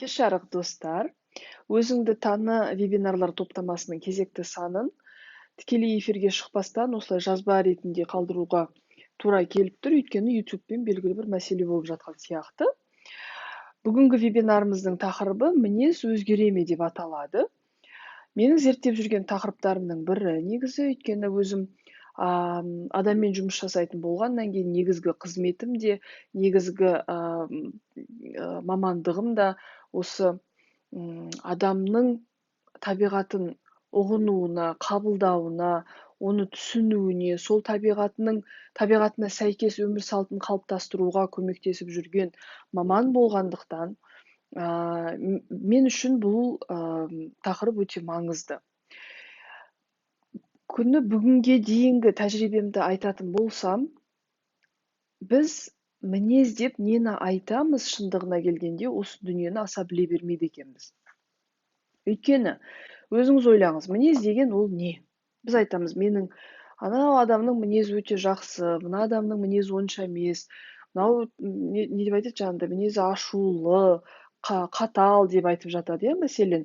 Кеш жарық достар, өзіңді таны вебинарлар топтамасының кезекті санын тікелей эфирге шықпастан осылай жазба ретінде қалдыруға тура келіп тұр, өйткені ютубпен белгілі бір мәселе болып жатқан сияқты. Бүгінгі вебинарымыздың тақырыбы мінез өзгере ме деп аталады. Менің зерттеп жүрген тақырыптарымның бірі негізі, өйткені өзім адаммен жұмыс жасайтын болғаннан кейін негізгі қызметім де, негізгі мамандығым да осы адамның табиғатын ұғынуына, қабылдауына, оны түсінуіне, сол табиғатына сәйкес өмір салтын қалыптастыруға көмектесіп жүрген маман болғандықтан, мен үшін бұл тақырып өте маңызды. Күні бүгінге дейінгі тәжірибемді айтатын болсам, біз мінез деп нені айтамыз шындығына келгенде осы дүниені аса біле бермейді екенбіз. Өйткені өзіңіз ойлаңыз, мінез деген ол не? Біз айтамыз, анау адамның мінезі өте жақсы, мына адамның мінезі онша емес, мынау не деп айтады жаңағыдай, мінезі ашулы, қатал деп айтып жатады, иә, мәселен.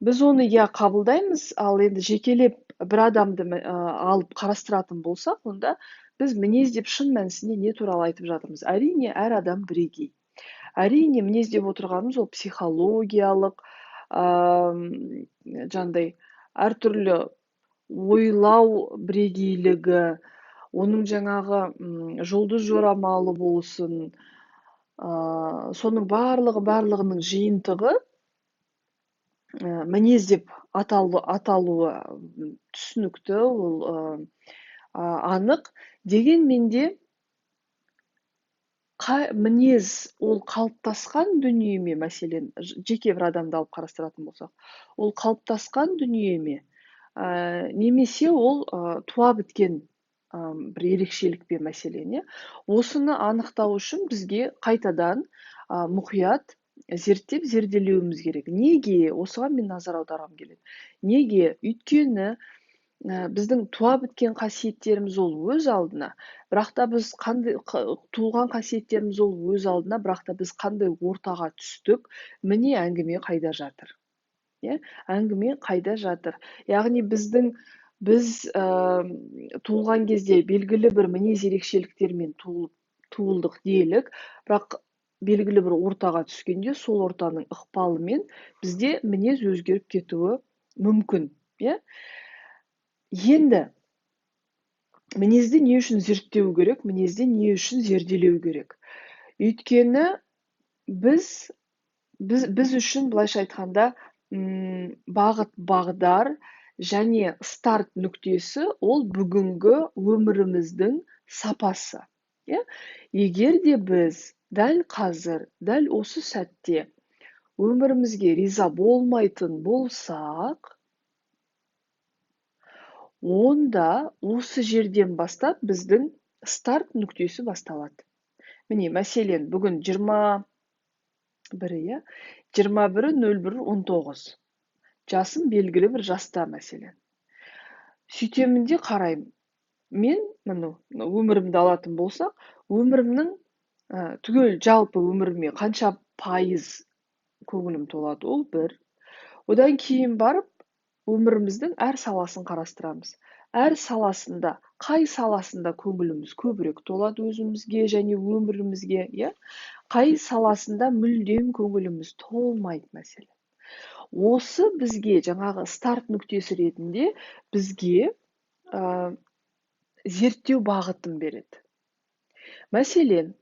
Біз оны қабылдаймыз, ал енді жекелеп бір адамды алып қарастыратын болсақ, онда біз мінез деп шын мәнісінде не туралы айтып жатырмыз? Әрине, әр адам бірегей. Әрине, мінез деп отырғанымыз ол психологиялық, жаңағыдай әртүрлі ойлау бірегейлігі, оның жаңағы жұлдыз жорамалы болсын, соның барлығының жиынтығы мінез деп аталуы түсінікті, ол анық. Дегенмен де мінез ол қалыптасқан дүние ме, мәселен, жеке бір адамды алып қарастыратын болсақ, ол қалыптасқан дүние ме, немесе ол туа біткен бір ерекшелік пе, мәселен, иә? Осыны анықтау үшін бізге қайтадан мұқият зерттеп зерделеуіміз керек. Неге? Осыған мен назар аударғым келеді. Неге? Өйткені біздің туа біткен қасиеттеріміз ол өз алдына, бірақ та біз туылған қасиеттеріміз ол өз алдына, бірақ та біз қандай ортаға түстік, міне әңгіме қайда жатыр. Иә, әңгіме қайда жатыр. Яғни біз туылған кезде белгілі бір мінез ерекшеліктермен туылдық делік, бірақ белгілі бір ортаға түскенде сол ортаның ықпалымен бізде мінез өзгеріп кетуі мүмкін. Иә? Енді мінезді не үшін зерттеу керек, мінезді не үшін зерделеу керек? Өйткені біз үшін, былайша айтқанда, бағыт бағдар және старт нүктесі ол бүгінгі өміріміздің сапасы. Егер де біз дәл қазір, дәл осы сәтте өмірімізге риза болмайтын болсақ, онда осы жерден бастап біздің старт нүктесі басталады. Міне, мәселен, бүгін 21-01-19. Жасым белгілі бір жаста, мәселен. Сөйтемін де қараймын. Мен, өмірімді алатын болсақ, өмірімнің түгел жалпы өміріме қанша пайыз көңілім толады, ол бір. Одан кейін барып, өміріміздің әр саласын қарастырамыз. Әр саласында, қай саласында көңіліміз көбірек толады өзімізге және өмірімізге, иә? Қай саласында мүлдем көңіліміз толмайды, мәселен. Осы бізге жаңағы старт нүктесі ретінде бізге зерттеу бағытын береді. Мәселен,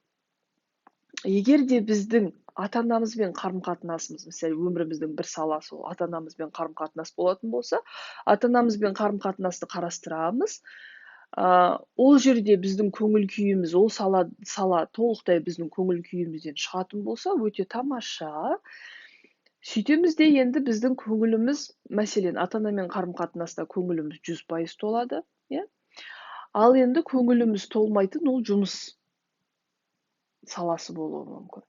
егер де біздің ата-анамызбен қарым-қатынасымыз, мысалы, өміріміздің бір саласы ол ата-анамызбен қарым-қатынас болатын болса, ата-анамызбен қарым-қатынасты қарастырамыз. Ол жерде біздің көңіл күйіміз, ол сала толықтай біздің көңіл күйімізден шығатын болса, өте тамаша. Сөйтеміз де енді біздің көңіліміз, мәселен, ата-анамен қарым-қатынаста көңіліміз 100% толады, иә? Ал енді көңіліміз толмайтын ол жұмыс саласы болуы мүмкін.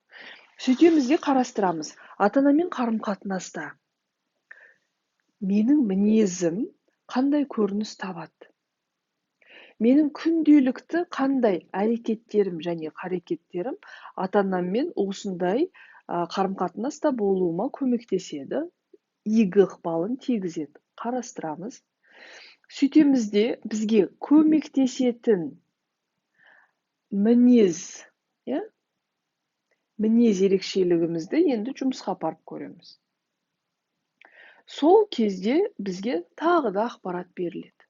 Сөйтеміз де қарастырамыз. Ата-анамен қарым-қатынаста менің мінезім қандай көрініс табады? Менің күнделікті қандай әрекеттерім және қарекеттерім ата-анаммен осындай қарым-қатынаста болуыма көмектеседі, игі ықпалын тигізеді. Қарастырамыз. Сөйтеміз де бізге көмектесетін мінез, мінез ерекшелігімізді енді жұмысқа апарып көреміз. Сол кезде бізге тағы да ақпарат беріледі.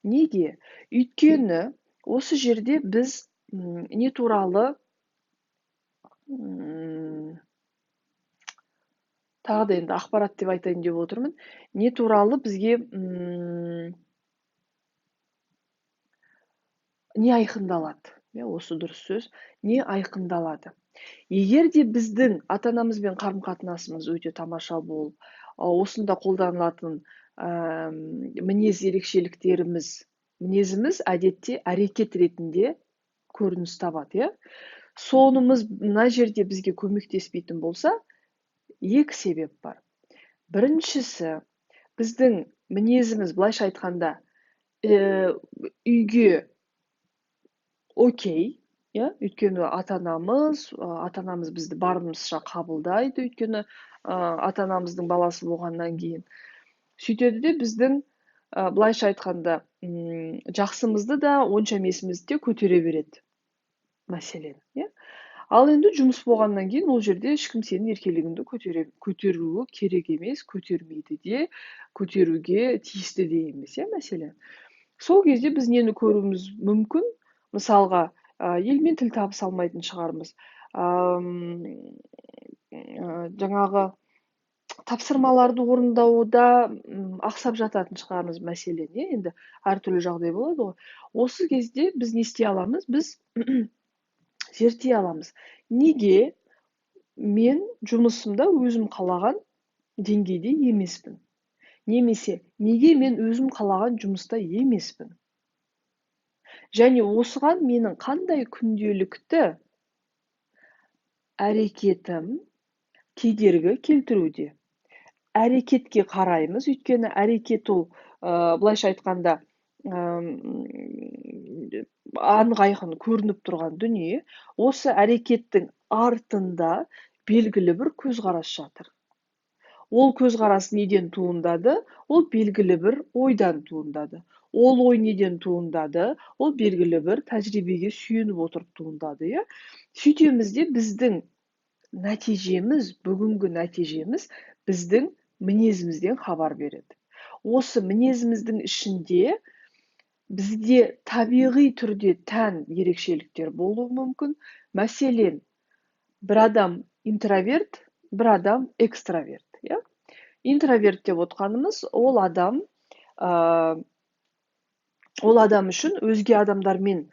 Неге? Өйткені осы жерде біз не туралы тағы да енді ақпарат деп айтайын деп отырмын. Не туралы бізге не айқындалады? Осы дұрыс сөз. Не айқындалады? Егер де біздің ата-анамызбен қарым-қатынасымыз өте тамаша болып, осында қолданылатын мінез ерекшеліктеріміз, мінезіміз әдетте әрекет ретінде көрініс табады, сонымыз мына жерде бізге көмектеспейтін болса, екі себеп бар. Біріншісі, біздің мінезіміз, былайша айтқанда, үйге окей, өйткені ата-анамыз бізді барымызша қабылдайды, өйткені ата-анамыздың баласы болғаннан кейін. Сөйтеді де біздің, былайша айтқанда, жақсымызды да, онша емесімізді де көтере береді, мәселен. Ал енді жұмыс болғаннан кейін ол жерде ешкім сенің еркелігіңді көтеруі керек емес, көтермейді де, көтеруге тиісті де емес, мәселен. Сол кезде біз нені көруіміз мүмкін? Мысалға, елмен тіл табыса алмайтын шығармыз. Жаңағы тапсырмаларды орындауда ақсап жататын шығармыз, мәселен, енді әртүрлі жағдай болады ғой. Осы кезде біз не істей аламыз? Біз зерттей аламыз. Неге мен жұмысымда өзім қалаған деңгейде емеспін? Немесе, неге мен өзім қалаған жұмыста емеспін? Және осыған менің қандай күнделікті әрекетім кедергі келтіруде? Әрекетке қараймыз, өйткені әрекет ол, былайша айтқанда, анық айқын көрініп тұрған дүние. Осы әрекеттің артында белгілі бір көзқарас жатыр. Ол көзқарас неден туындады? Ол белгілі бір ойдан туындады. Ол ой неден туындады? Ол белгілі бір тәжірибеге сүйеніп отырып туындады, Сөйтеміз де біздің нәтижеміз, бүгінгі нәтижеміз біздің мінезімізден хабар береді. Осы мінезіміздің ішінде бізде табиғи түрде тән ерекшеліктер болуы мүмкін. Мәселен, бір адам интроверт, бір адам экстраверт. Интроверт деп отқанымыз, ол адам үшін өзге адамдармен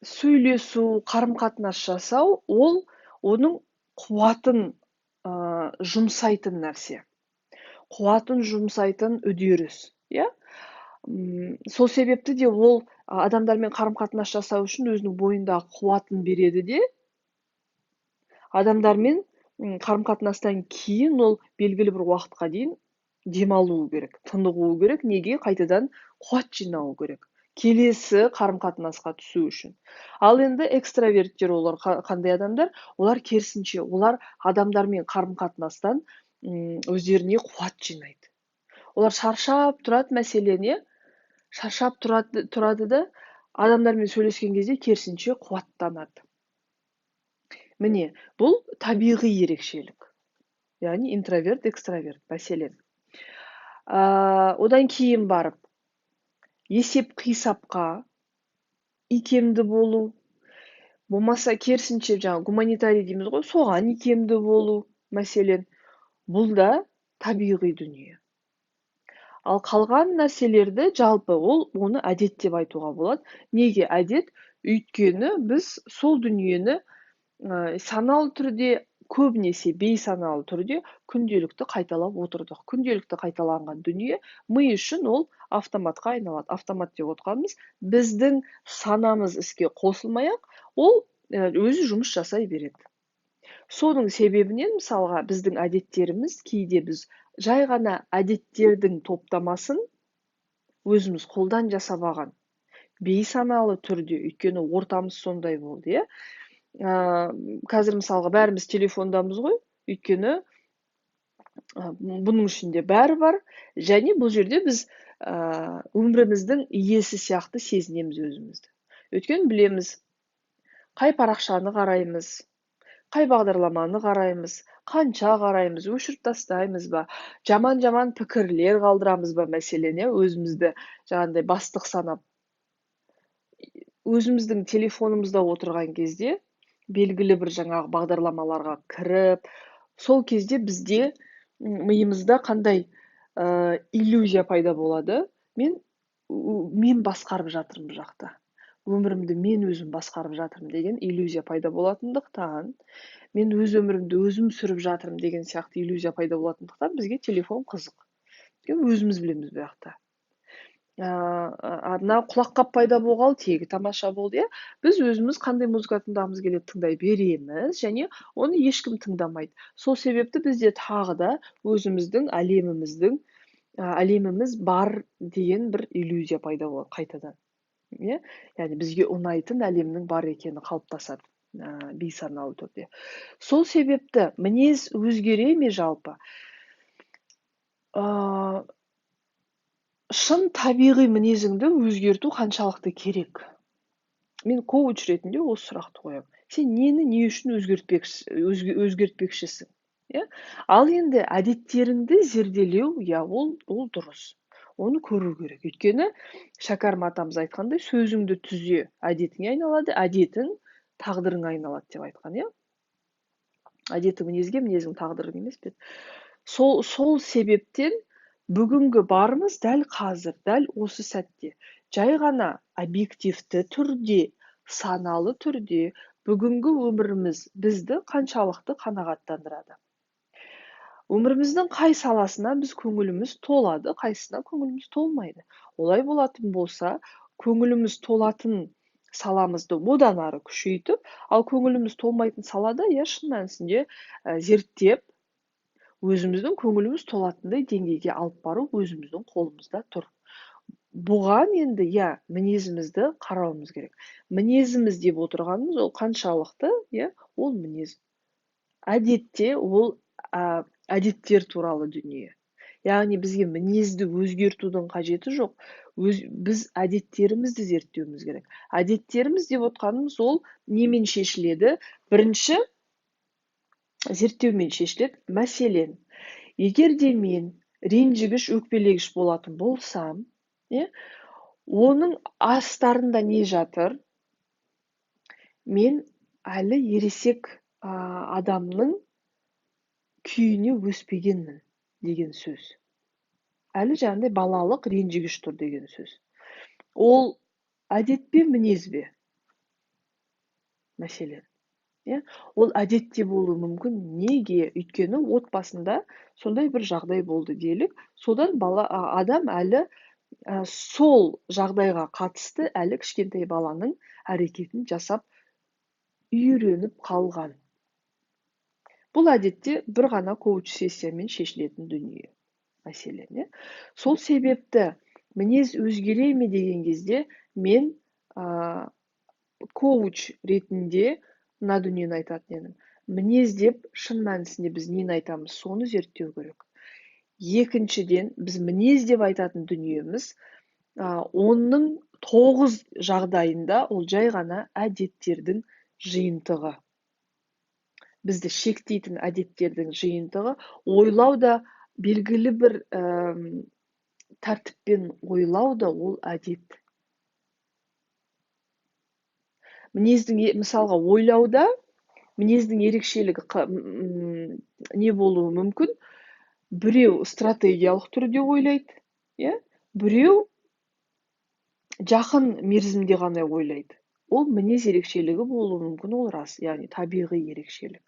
сөйлесу, қарым-қатынас жасау, ол оның қуатын жұмсайтын нәрсе. Қуатын жұмсайтын үдеріс. Сол себепті де ол адамдармен қарым-қатынас жасау үшін өзінің бойындағы қуатын береді де, адамдармен қарым-қатынастан кейін ол белгілі бір уақытқа дейін демалуы керек, тынығуы керек, неге? Қайтадан қуат жинауы керек, келесі қарым-қатынасқа түсу үшін. Ал енді экстраверттер, олар қандай адамдар? Олар керісінше, олар адамдармен қарым-қатынастан өздеріне қуат жинайды. Олар шаршап тұрады, мәселен, шаршап тұрады да, адамдармен сөйлескен кезде керісінше қуаттанады. Міне, бұл табиғи ерекшелік. Яғни интроверт, экстраверт, мәселен. Одан кейін барып, есеп-қисапқа икемді болу, болмаса керісінше, гуманитарий дейміз ғой, соған икемді болу, мәселен. Бұл да табиғи дүние. Ал қалған нәрселерді жалпы оны әдет деп айтуға болады. Неге әдет? Өйткені біз сол дүниені саналы түрде, көбінесе бейсаналы түрде күнделікті қайталап отырдық. Күнделікті қайталанған дүние ми үшін ол автоматқа айналады. Автомат деп отқанымыз, біздің санамыз іске қосылмай-ақ, ол өзі жұмыс жасай береді. Соның себебінен, мысалға, біздің әдеттеріміз, кейде біз жай ғана әдеттердің топтамасын өзіміз қолдан жасап алған. Бейсаналы түрде, өйткені ортамыз сондай болды, қазір мысалға бәріміз телефондамыз ғой, өйткені бұның ішінде бәрі бар, және бұл жерде біз өміріміздің иесі сияқты сезінеміз өзімізді. Өйткені білеміз, қай парақшаны қараймыз, қай бағдарламаны қараймыз, қанша қараймыз, өшіріп тастаймыз ба, жаман пікірлер қалдырамыз ба, мәселен, өзімізді жаңағындай бастық санап. Өзіміздің телефонымызда отырған кезде белгілі бір жаңағы бағдарламаларға кіріп, сол кезде бізде миымызда қандай иллюзия пайда болады. Мен басқарып жатырмын бұл жақта. Өмірімді мен өзім басқарып жатырмын деген иллюзия пайда болатындықтан, мен өз өмірімді өзім сүріп жатырмын деген сияқты иллюзия пайда болатындықтан бізге телефон қызық. Өзіміз білеміз бұл жақта. Мына құлаққап пайда болғалы тегі тамаша болды, біз өзіміз қандай музыка тыңдағымыз келеді тыңдай береміз, және оны ешкім тыңдамайды. Сол себепті бізде тағы да өзіміздің әлеміміз бар деген бір иллюзия пайда болады қайтадан. Яғни бізге ұнайтын әлемнің бар екені қалыптасады бейсаналы түрде. Сол себепті мінез өзгере ме жалпы? Шын табиғи мінезіңді өзгерту қаншалықты керек? Мен коуч ретінде осы сұрақты қоямын. Сен нені не үшін өзгертпекшісің? Ал енді әдеттеріңді зерделеу, ол дұрыс. Оны көру керек. Өйткені Шәкәрім атамыз айтқандай, сөзіңді түзе, әдетіңе айналады, әдетің тағдырыңа айналады деп айтқан, Әдетің мінезге, мінезің тағдырың емес пе? Сол себептен бүгінгі барымыз дәл қазір, дәл осы сәтте, жай ғана объективті түрде, саналы түрде бүгінгі өміріміз бізді қаншалықты қанағаттандырады. Өміріміздің қай саласына біз көңіліміз толады, қайсысына көңіліміз толмайды. Олай болатын болса, көңіліміз толатын саламызды одан ары күшейтіп, ал көңіліміз толмайтын салада, шын мәнісінде зерттеп, өзіміздің көңіліміз толатындай деңгейге алып бару өзіміздің қолымызда тұр. Бұған енді мінезімізді қарауымыз керек. Мінезіміз деп отырғанымыз ол қаншалықты, ол мінез. Әдетте ол әдеттер туралы дүние. Яғни бізге мінезді өзгертудің қажеті жоқ. Біз әдеттерімізді зерттеуіміз керек. Әдеттеріміз деп отырғанымыз ол немен шешіледі? Бірінші зерттеумен шешіледі. Мәселен, егер де мен ренжігіш, өкпелегіш болатын болсам, оның астарында не жатыр? Мен әлі ересек адамның күйіне өспегенмін деген сөз. Әлі жаңағыдай балалық ренжігіш тұр деген сөз. Ол әдет пе, мінез бе? Мәселен. Ол әдетте болуы мүмкін. Неге? Өйткені отбасында сондай бір жағдай болды делік. Содан адам әлі сол жағдайға қатысты әлі кішкентай баланың әрекетін жасап үйреніп қалған. Бұл әдетте бір ғана коуч сессиямен шешілетін дүние. Мәселен, сол себепті мінез өзгере ме деген кезде мен коуч ретінде мына дүниені айтатын едім. Мінез деп шын мәнісінде біз нені айтамыз, соны зерттеу керек. Екіншіден, біз мінез деп айтатын дүниеміз, оның 9 жағдайында ол жай ғана әдеттердің жиынтығы. Бізді шектейтін әдеттердің жиынтығы, ойлау да белгілі бір тәртіппен ойлау да ол әдет. Мысалға, ойлауда мінездің ерекшелігі не болуы мүмкін? Біреу стратегиялық түрде ойлайды, біреу жақын мерзімде ғана ойлайды. Ол мінез ерекшелігі болуы мүмкін, ол рас, яғни табиғи ерекшелік.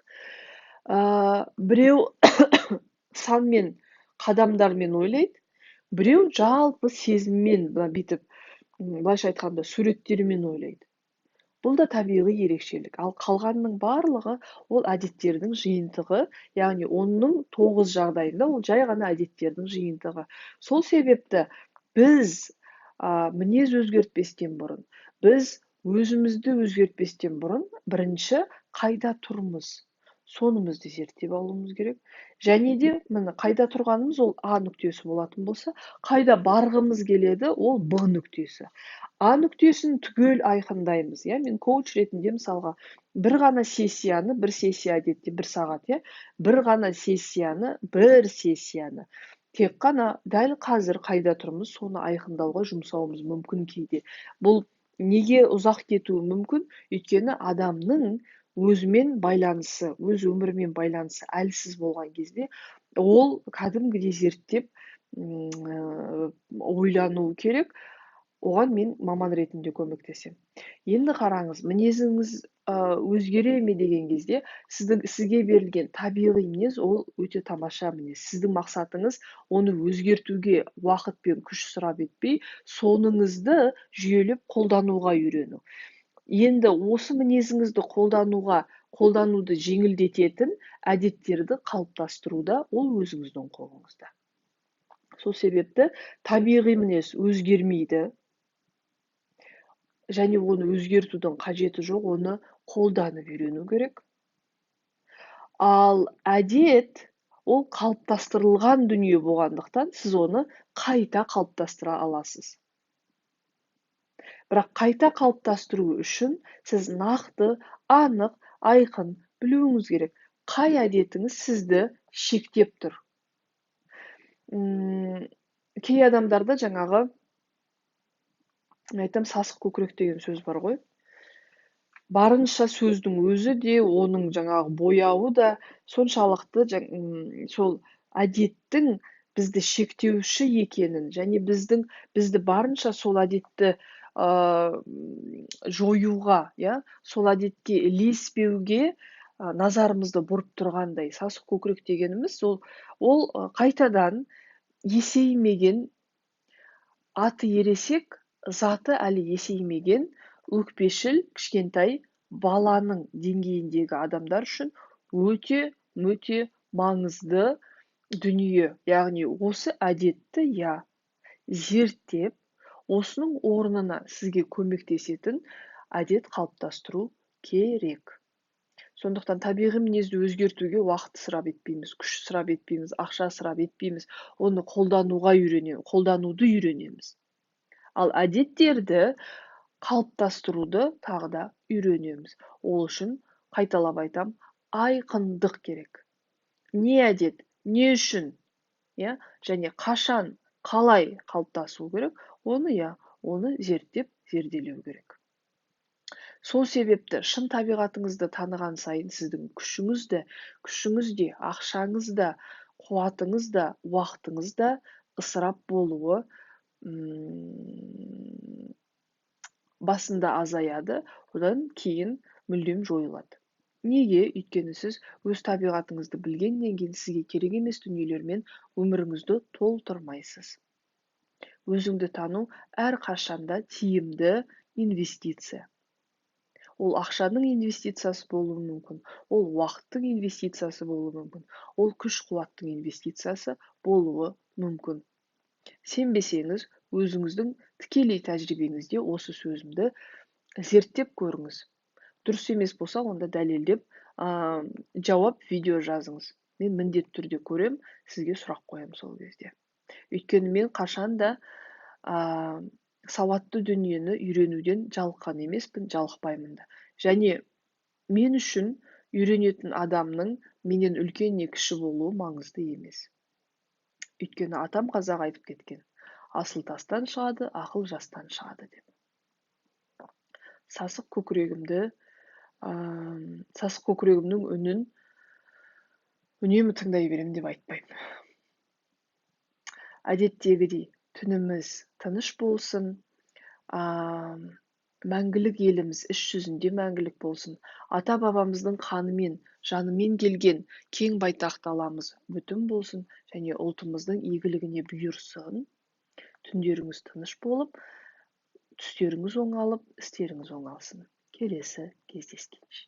Біреу санмен, қадамдармен ойлайды, біреу жалпы сезіммен, былайша айтқанда, суреттермен ойлайды. Бұл да табиғи ерекшелік. Ал қалғанның барлығы ол әдеттердің жиынтығы, яғни оның 9 жағдайында ол жай ғана әдеттердің жиынтығы. Сол себепті біз мінез өзгертпестен бұрын, біз өзімізді өзгертпестен бұрын бірінші қайда тұрмыз, сонымызды зерттеп алуымыз керек. Және де міне қайда тұрғанымыз ол А нүктесі болатын болса, қайда барғымыз келеді ол Б нүктесі. А нүктесін түгел айқындаймыз, иә. Мен коуч ретінде мысалға бір ғана сессияны, бір сессия әдетте 1 сағат, иә. бір сессияны тек қана дәл қазір қайда тұрмыз, соны айқындауға жұмсауымыз мүмкін кейде. Бұл неге ұзақ кетуі мүмкін? Өйткені адамның өзімен байланысы, өз өмірімен байланысы әлсіз болған кезде ол кәдімгідей зерттеп ойлануы керек. Оған мен маман ретінде көмектесемін. Енді қараңыз, мінезіңіз өзгере ме деген кезде сізге берілген табиғи мінез ол өте тамаша мінез. Сіздің мақсатыңыз оны өзгертуге уақыт пен күш сұрап етпей, соныңызды жүйелеп қолдануға үйрену. Енді осы мінезіңізді қолдануды жеңілдететін әдеттерді қалыптастыруда ол өзіңіздің қолыңызда. Сол себепті табиғи мінез өзгермейді, және оны өзгертудің қажеті жоқ, оны қолданып үйрену керек. Ал әдет ол қалыптастырылған дүние болғандықтан сіз оны қайта қалыптастыра аласыз. Бірақ қайта қалыптастыру үшін сіз нақты, анық, айқын білуіңіз керек. Қай әдетіңіз сізді шектеп тұр? Кей адамдарда жаңағы айтам сасық көкірек деген сөз бар ғой. Барынша сөздің өзі де, оның жаңағы бояуы да соншалықты сол әдеттің бізді шектеуші екенін, және бізді барынша сол әдетті жоюға, иә, сол әдетке ілеспеуге назарымызды бұрып тұрғандай. Сасық көкірек дегеніміз ол қайтадан есеймеген, аты ересек, заты әлі есеймеген, өкпешіл, кішкентай баланың деңгейіндегі адамдар үшін өте маңызды дүние. Яғни осы әдетті зерттеп, осының орнына сізге көмектесетін әдет қалыптастыру керек. Сондықтан табиғи мінезді өзгертуге уақыт сұрап етпейміз, күш сұрап етпейміз, ақша сұрап етпейміз, оны қолдануды үйренеміз. Ал әдеттерді қалыптастыруды тағы да үйренеміз. Ол үшін, қайталап айтам, айқындық керек. Не әдет, не үшін, және қашан, қалай қалыптасу керек, оны зерттеп, зерделеу керек. Сол себепті шын табиғатыңызды таныған сайын сіздің күшіңіз де, ақшаңыз да, қуатыңыз да, уақытыңыз да ысырап болуы басында азаяды, одан кейін мүлдем жойылады. Неге? Өйткені сіз өз табиғатыңызды білгеннен кейін сізге керек емес дүниелермен өміріңізді толтырмайсыз. Өзіңді тану әрқашанда тиімді инвестиция. Ол ақшаның инвестициясы болуы мүмкін, ол уақыттың инвестициясы болуы мүмкін, ол күш-қуаттың инвестициясы болуы мүмкін. Сенбесеңіз, өзіңіздің тікелей тәжірибеңізде осы сөзімді зерттеп көріңіз. Дұрыс емес болса, онда дәлелдеп, жауап видео жазыңыз. Мен міндетті түрде көрем, сізге сұрақ қоям сол кезде. Өйткені мен қашанда сауатты дүниені үйренуден жалыққан емеспін, жалықпаймын да. Және мен үшін үйренетін адамның менен үлкен не кіші болуы маңызды емес. Өйткені атам қазақ айтып кеткен: асыл тастан шығады, ақыл жастан шығады деп. Сасық көкірегімнің үнін үнемі тыңдай беремін деп айтпаймын. Әдеттегідей түніміз тыныш болсын, мәңгілік еліміз іс жүзінде мәңгілік болсын, ата-бабамыздың қанымен, жанымен келген кең байтақ даламыз бүтін болсын, және ұлтымыздың игілігіне бұйырсын. Түндеріңіз тыныш болып, түстеріңіз оңалып, істеріңіз оңалсын. Келесі кездескенше.